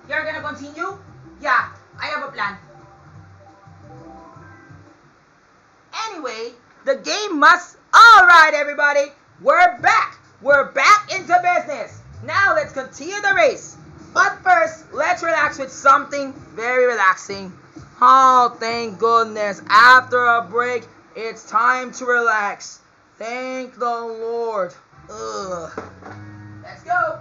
You're gonna continue? Yeah, I have a plan. Anyway, the game must. Alright, everybody, we're back. We're back into business. Now let's continue the race. But first, let's relax with something very relaxing. Oh, thank goodness. After a break, it's time to relax. Thank the Lord. Ugh. Let's go.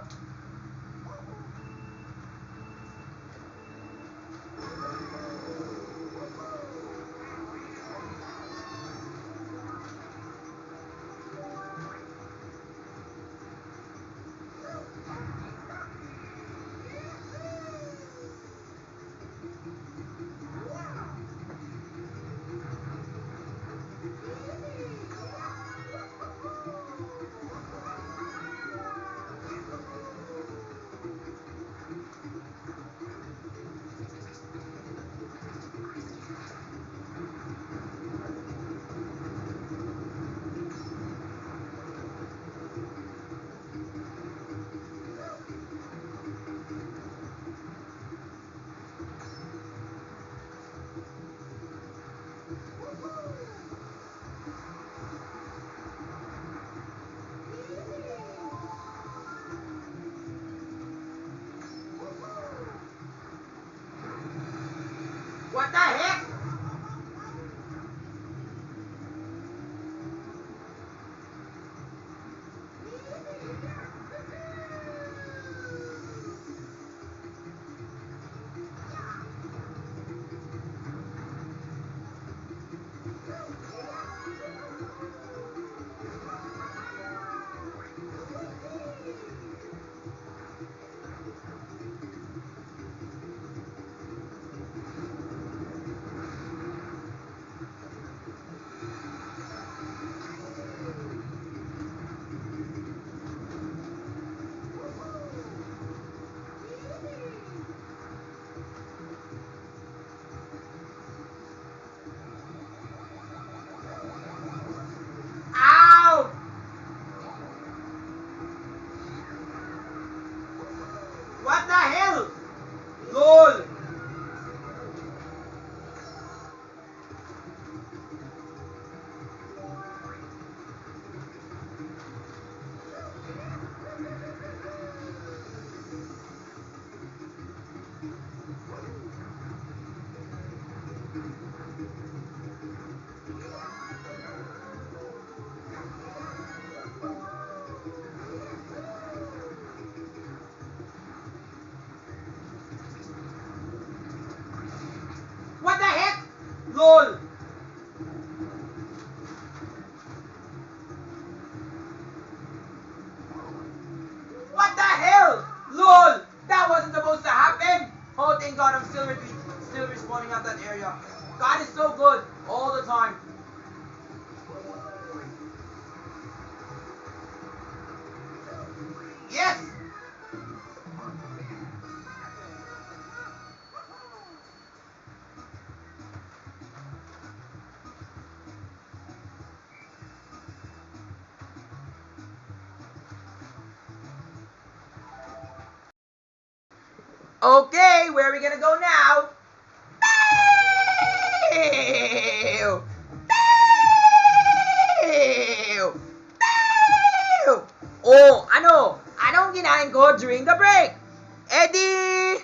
What the heck? Ow! What the hell? LOL! What the heck? LOL! What the hell? LOL! That wasn't supposed to happen! Oh, thank God, I'm still respawning at that area. God is so good all the time. Yes! Okay, where are we gonna go now? Pew! Pew! Pew! Oh, ano? Anong kinain ko during the break? Eddie!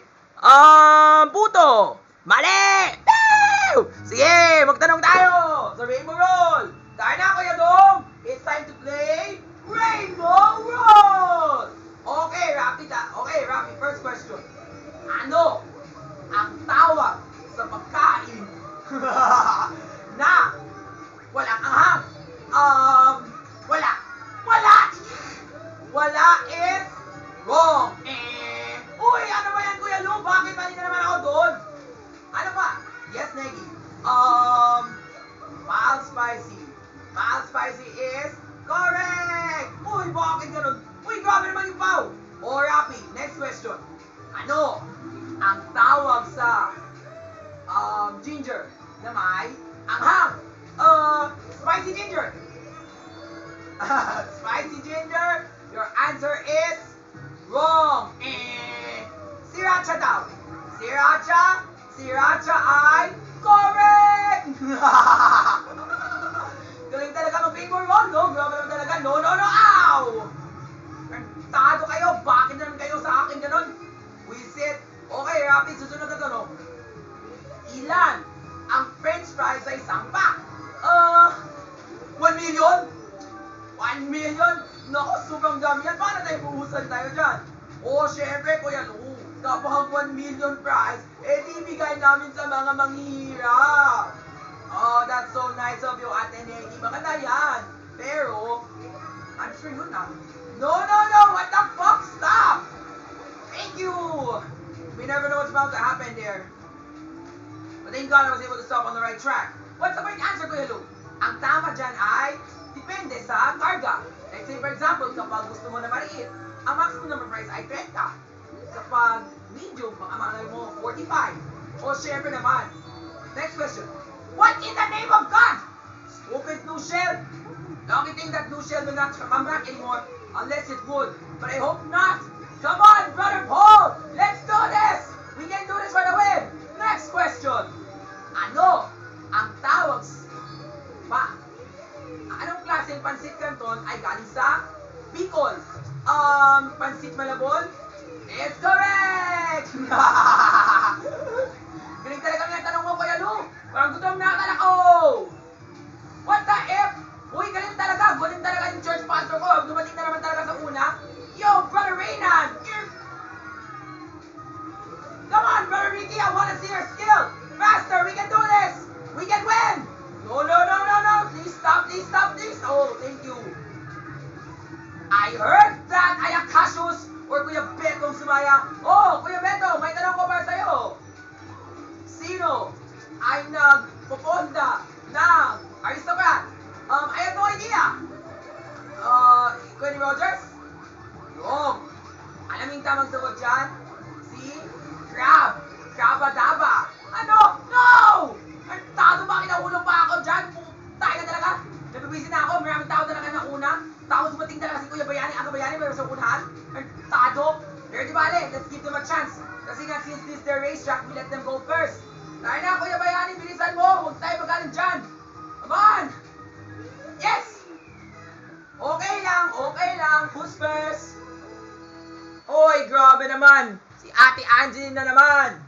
Puto! Mali! Pew! Sige, magtanong tayo sa Rainbow Roll! Kaya na, Kuya Dong! It's time to play Rainbow Roll! Okay, Rafi, first question. Ano ang tawag sa pagkain na walang anghang? Wala. Wala! Wala is wrong. Uy, ano ba yan, Kuya Lu? Bakit mali na naman ako doon? Ano pa? Yes, Negi. Mild spicy. Mild spicy is correct! Uy, bakit ganun? Uy, grabe naman yung pau! O, Rapi, next question. Ano ang tawag sa ginger na may anghang? Spicy ginger. Spicy ginger, your answer is wrong. Si Rapi Sriracha daw. Sriracha? Sriracha ay correct! Galing talaga mag-finger roll, no? Grabe naman talaga. No, no, no! Ow! Tado kayo. Bakit naman kayo sa akin ganon? Wisit. Okay, rapid. Susunod na to, no? Ilan ang french fries sa isang pack? 1 million? 1 million? Naku, sobrang dami yan. Paano tayo buhusan tayo dyan? Syempre, Kuya Lu. Kapag 1 million fries, di bigay namin sa mga manghihirap. That's so nice of you, Ate Negi. Maganda yan. Pero, I'm sure yun na. No, no, no! What the fuck? Stop! Thank you! We never know what's about to happen there. But thank God I was able to stop on the right track. What's the right answer, Kuya Lu? Ang tama dyan ay, depende sa karga. Let's say, for example, kapag gusto mo na maliit, ang maximum number price ay 30. Kapag medium, baka malay mo 45. Syempre naman. Next question. What in the name of God? Stupid new shell. The only thing that new shell will not come back anymore unless it would. But I hope not. Come on, Brother Paul. Let's do this. We can do this right away. Next question. Ano ang tawag pa? Anong klaseng pansit canton ay galing sa Bicol? Pansit Malabon? It's correct! Galing talaga nga tanong mo, Kuya Lu. Parang gutom na akala ko. What the F? Uy, galing talaga. Galing talaga yung church pastor ko. Dumating na naman talaga sa una. Yo, Brother Raynan! Come on, Brother Ricky. I wanna see your skill. Faster, we can do this. We can win. No, no, no, no, no. Please stop, please stop, please. Oh, thank you. I heard that Ayakashus or Kuya Betong sumaya. Kuya Beto, may tanong ko para sa'yo. Sino ay nagpuponda ng aristocrat? I have no idea. Kenny Rogers? Yung. Alam yung tamang sagot dyan? Si Crab. Crabadaba. Ano? No! Tado ba? Kinahulog pa ako dyan? Tayo na talaga. Nabibisin na ako. Maraming tao talaga na una. Tapos dumating talaga si Kuya Bayani. Ang Bayani meron sa unahan. Tado. Pero di bale, let's give them a chance. Kasi nga, since this is their racetrack, we let them go first. Tayo na, Kuya Bayani. Bilisan mo. Huwag tayo magaling dyan. Come on! Yes! Okay lang. Who's first? Oy, grabe naman. Si Ate Angeline na naman.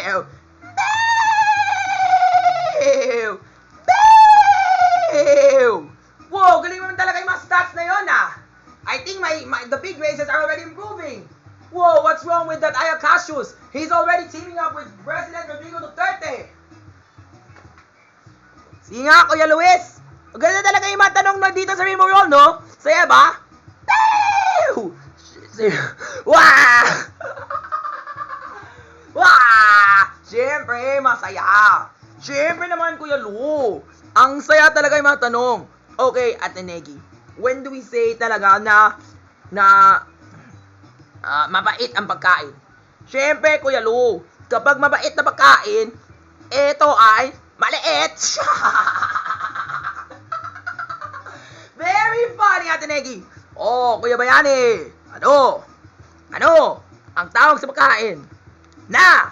Pew! Pew! Pew! Wow, galing naman talaga yung mga stats na yun, ah. I think the big races are already improving. Whoa, what's wrong with that Ayakashus? He's already teaming up with President Rodrigo Duterte. Sige nga, Kuya Luis. Maganda talaga yung mga tanong na dito sa Rainbow Roll, no? Saya ba? Pew! Wah! Wah! Siyempre, masaya. Siyempre naman, Kuya Lu. Ang saya talaga yung mga tanong. Okay, Ate Negi. When do we say talaga na mabait ang pagkain? Siyempre, Kuya Lu, kapag mabait na pagkain, ito ay maliit. Very funny, Ate Negi. Kuya Bayani. Ano ang tawag sa pagkain na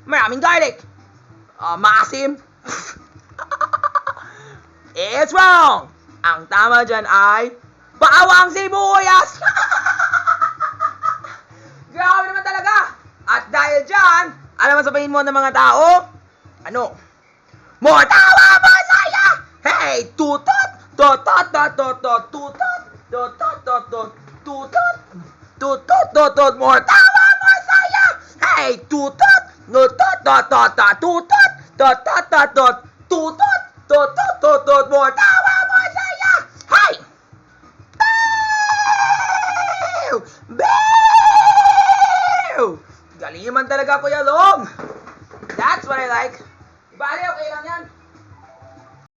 maraming garlic? Maasim? It's wrong. Ang tama dyan ay bawang sibuyas. Grabe naman talaga. At dahil dyan, alam mo sabihin mo ng mga tao? Ano? More tawa mo saya! Hey! Tutot! Tutot! Tutot! Tutot! Tutot! Tutot! Tutot! Tutot! Tutot! More tawa mo saya! Hey! Tutot! Tutot! Tutot! Tutot! Tutot! Tutot! Tutot! Tutot! Tutot! More tawa mo saya! Hey! Bew! Bew! Galing naman talaga, Kuya Long! That's what I like. Bale, okay lang yan.